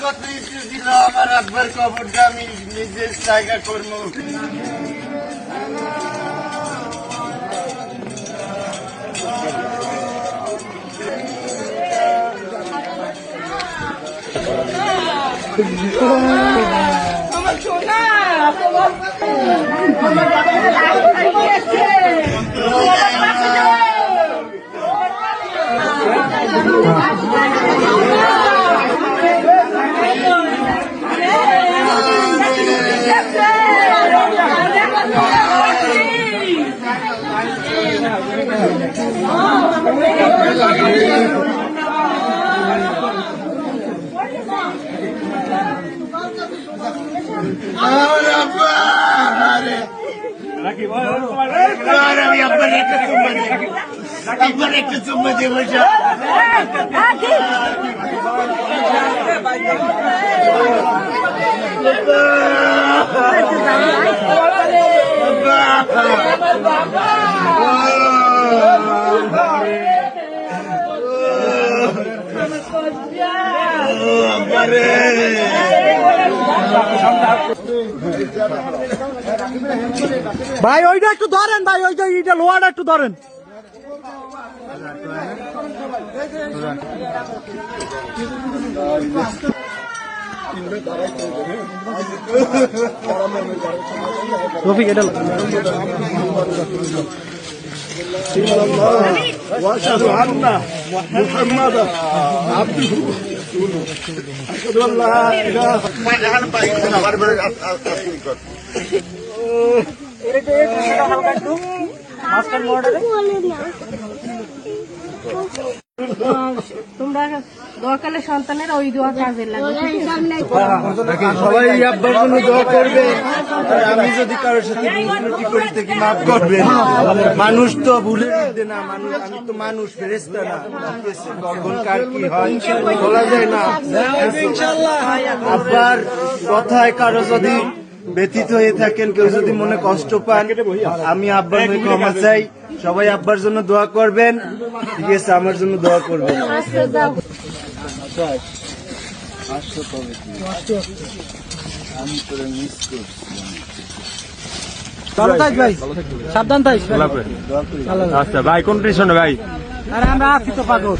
কত ইস্যু ছিল আমার আব্বার কবরটা আমি নিজের জায়গা করবো। আমার সোনা আমি আব্বার একটা চুম্মা দিয়ে বসে ভাই ওইটা একটু ধরেন ভাই, ওই যে এইটা লোহাটা একটু ধরেন। রফিক এটা واشهد ان محمدا عبده اشهد ان لا اله তোমরা দোয়াকালে সন্তানের ওই দোয়া কাজে লাগে। সবাই আব্বার জন্য দোয়া করবে। আমি যদি কারোর সাথে ভুল করে থাকি মাফ করবে। মানুষ তো ভুলে দিতে না, মানুষ আমি তো মানুষ, ফেরেশতা না। কখন কার কি হয় বলা যায় না। আব্বার কথায় কারো যদি ব্যথিত হয়ে থাকেন, কেউ যদি মনে কষ্ট পান, আমি আব্বার হয়ে ক্ষমা চাই। সবাই আব্বার জন্য দোয়া করবেন, ঠিক আছে? আমার জন্য দোয়া করবেন। আমি তোরে মিস করছি। ভালো থাক ভাই, সাবধান থাক। আচ্ছা ভাই, কোন টেনশনে ভাই? আরে আমরা আছি তো পাগল।